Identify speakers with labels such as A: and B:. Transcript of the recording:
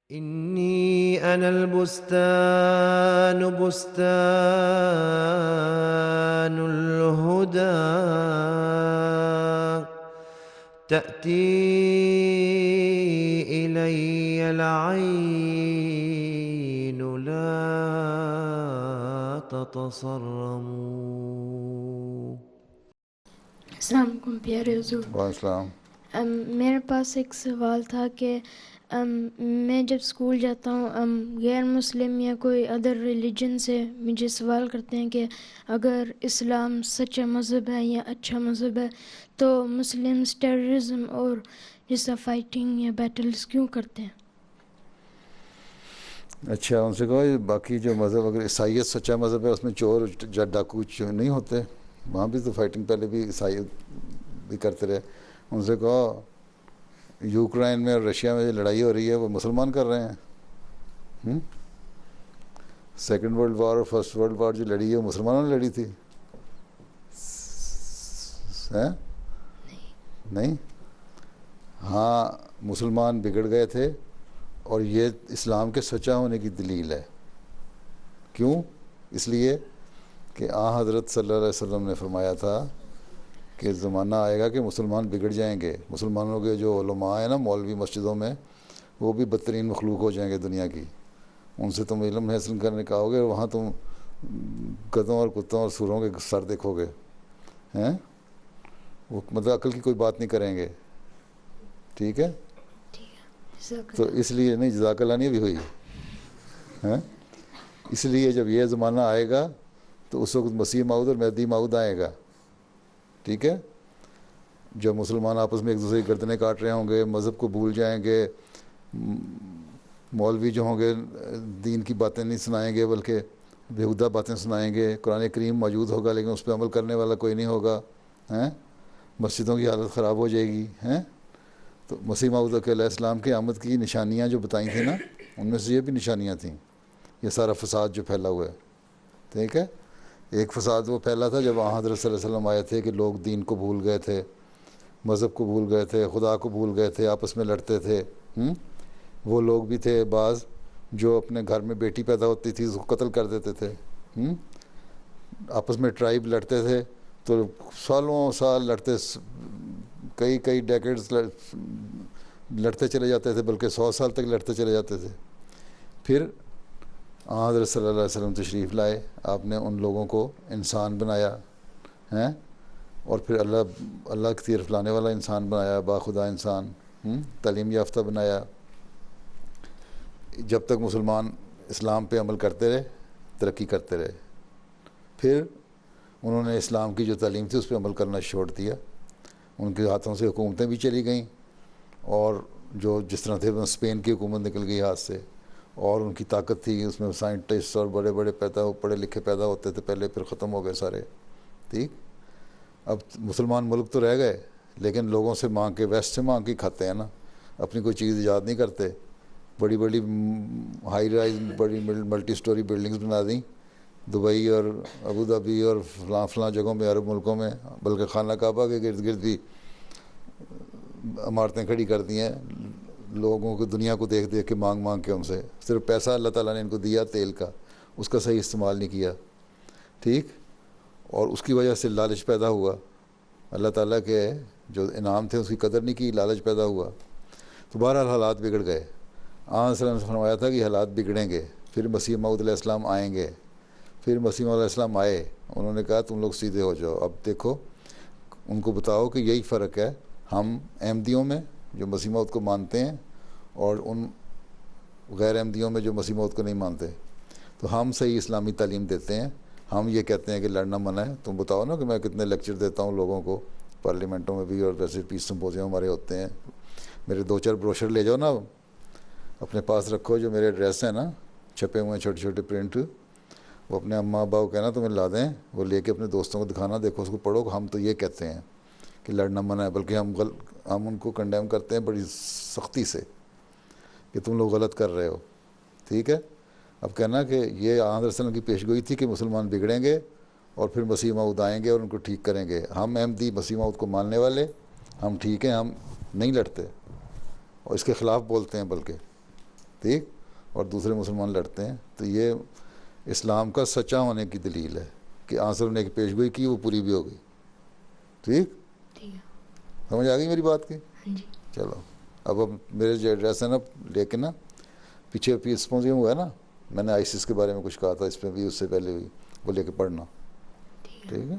A: إني أنا البستان بستان الهدى تأتي إلي العين لا تتصرموا.
B: السلام علیکم پیارے حضور.
C: وعلیکم السلام.
B: میرے پاس ایک سوال تھا کہ میں جب اسکول جاتا ہوں غیر مسلم یا کوئی ادر ریلیجن سے مجھے سوال کرتے ہیں کہ اگر اسلام سچا مذہب ہے یا اچھا مذہب ہے تو مسلمس ٹیررزم اور جیسا فائٹنگ یا بیٹلز کیوں کرتے ہیں؟
C: اچھا ان سے کہو یہ باقی جو مذہب اگر عیسائیت سچا مذہب ہے اس میں چور ڈاکو نہیں ہوتے، وہاں بھی تو فائٹنگ پہلے بھی عیسائیت بھی کرتے رہے. ان سے کہو یوکرائن میں اور رشیا میں جو لڑائی ہو رہی ہے وہ مسلمان کر رہے ہیں. سیکنڈ ورلڈ وار اور فرسٹ ورلڈ وار جو لڑی ہے وہ مسلمانوں نے لڑی تھی نہیں؟ ہاں مسلمان بگڑ گئے تھے اور یہ اسلام کے سچا ہونے کی دلیل ہے. کیوں؟ اس لیے کہ حضرت صلی اللہ علیہ وسلم نے فرمایا تھا کہ زمانہ آئے گا کہ مسلمان بگڑ جائیں گے. مسلمانوں کے جو علماء ہیں نا مولوی مسجدوں میں وہ بھی بدترین مخلوق ہو جائیں گے دنیا کی. ان سے تم علم حاصل کرنے کا آؤ گے وہاں تم گدھوں اور کتوں اور سوروں کے سر دیکھو گے ہیں، وہ مطلب عقل کی کوئی بات نہیں کریں گے. ٹھیک ہے؟ تو اس لیے نہیں جزاک اللہ نہیں بھی ہوئی ہیں. اس لیے جب یہ زمانہ آئے گا تو اس وقت مسیح موعود اور مہدی موعود آئے گا. ٹھیک ہے؟ جب مسلمان آپس میں ایک دوسرے کی گردنیں کاٹ رہے ہوں گے، مذہب کو بھول جائیں گے، مولوی جو ہوں گے دین کی باتیں نہیں سنائیں گے بلکہ بیہودہ باتیں سنائیں گے. قرآن کریم موجود ہوگا لیکن اس پہ عمل کرنے والا کوئی نہیں ہوگا ہیں. مسجدوں کی حالت خراب ہو جائے گی ہیں. تو مسیح موعود علیہ السلام کی آمد کی نشانیاں جو بتائی تھیں نا ان میں سے یہ بھی نشانیاں تھیں. یہ سارا فساد جو پھیلا ہوا ہے ٹھیک ہے. ایک فساد وہ پھیلا تھا جب حضرت صلی اللہ علیہ وسلم آئے تھے کہ لوگ دین کو بھول گئے تھے، مذہب کو بھول گئے تھے، خدا کو بھول گئے تھے، آپس میں لڑتے تھے. وہ لوگ بھی تھے بعض جو اپنے گھر میں بیٹی پیدا ہوتی تھی اس کو قتل کر دیتے تھے. آپس میں ٹرائب لڑتے تھے تو سالوں سال لڑتے، کئی ڈیکیڈز لڑتے چلے جاتے تھے، بلکہ 100 سال تک لڑتے چلے جاتے تھے. پھر حضرت صلی اللہ علیہ وسلم تشریف لائے، آپ نے ان لوگوں کو انسان بنایا ہیں اور پھر اللہ کی طرف لانے والا انسان بنایا، باخدا انسان، تعلیم یافتہ بنایا. جب تک مسلمان اسلام پہ عمل کرتے رہے ترقی کرتے رہے. پھر انہوں نے اسلام کی جو تعلیم تھی اس پہ عمل کرنا چھوڑ دیا. ان کے ہاتھوں سے حکومتیں بھی چلی گئیں اور جو جس طرح تھے اسپین کی حکومت نکل گئی ہاتھ سے، اور ان کی طاقت تھی اس میں سائنٹسٹ اور بڑے بڑے پڑھے لکھے پیدا ہوتے تھے پہلے، پھر ختم ہو گئے سارے. ٹھیک. اب مسلمان ملک تو رہ گئے لیکن لوگوں سے مانگ کے، ویسٹ سے مانگ کے کھاتے ہیں نا، اپنی کوئی چیز ایجاد نہیں کرتے. بڑی بڑی ہائی رائز بڑی ملٹی سٹوری بلڈنگز بنا دیں دبئی اور ابوظہبی اور فلاں جگہوں میں، عرب ملکوں میں، بلکہ خانہ کعبہ کے گرد گرد بھی عمارتیں کھڑی کر دی ہیں. لوگوں کو دنیا کو دیکھ دیکھ کے مانگ کے ان سے، صرف پیسہ اللہ تعالیٰ نے ان کو دیا تیل کا، اس کا صحیح استعمال نہیں کیا. ٹھیک. اور اس کی وجہ سے لالچ پیدا ہوا، اللہ تعالیٰ کے جو انعام تھے اس کی قدر نہیں کی، لالچ پیدا ہوا. تو بہرحال حالات بگڑ گئے. صلی اللہ علیہ وسلم نے فرمایا تھا کہ حالات بگڑیں گے، پھر مسیح موعود علیہ السلام آئیں گے. پھر مسیح موعود علیہ السلام آئے، انہوں نے کہا تم لوگ سیدھے ہو جاؤ. اب دیکھو ان کو بتاؤ کہ یہی فرق ہے ہم احمدیوں میں جو مسیح موعود کو مانتے ہیں اور ان غیر احمدیوں میں جو مسیح موعود کو نہیں مانتے. تو ہم صحیح اسلامی تعلیم دیتے ہیں، ہم یہ کہتے ہیں کہ لڑنا منع ہے. تم بتاؤ نا کہ میں کتنے لیکچر دیتا ہوں لوگوں کو پارلیمنٹوں میں بھی، اور ویسے پیس سمپوزیم ہمارے ہوتے ہیں. میرے 2-4 بروشر لے جاؤ نا، اپنے پاس رکھو، جو میرے ایڈریس ہیں نا چھپے ہوئے ہیں چھوٹے چھوٹے پرنٹ، وہ اپنے اماں ابا کو کہنا تمہیں لا دیں، وہ لے کے اپنے دوستوں کو دکھانا، دیکھو اس کو پڑھو. ہم تو یہ کہتے ہیں کہ لڑنا منع ہے، بلکہ ہم ان کو کنڈیم کرتے ہیں بڑی سختی سے کہ تم لوگ غلط کر رہے ہو. ٹھیک ہے. اب کہنا کہ یہ حضرت صلی اللہ علیہ وسلم کی پیشگوئی تھی کہ مسلمان بگڑیں گے اور پھر مسیح موعود آئیں گے اور ان کو ٹھیک کریں گے. ہم احمدی مسیح موعود کو ماننے والے ہم ٹھیک ہیں، ہم نہیں لڑتے اور اس کے خلاف بولتے ہیں بلکہ. ٹھیک, اور دوسرے مسلمان لڑتے ہیں, تو یہ اسلام کا سچا ہونے کی دلیل ہے کہ آنسر نے کی پیشگوئی کی, وہ پوری بھی ہو گئی. ٹھیک, سمجھ آ گئی میری بات کی؟ چلو اب میرے جو ایڈریس ہے نا لے کے نا, پیچھے سمپوزیم ہوا ہے نا, میں نے آئیسس کے بارے میں کچھ کہا تھا اس پہ بھی, اس سے پہلے بھی, وہ لے کے پڑھنا. ٹھیک ہے.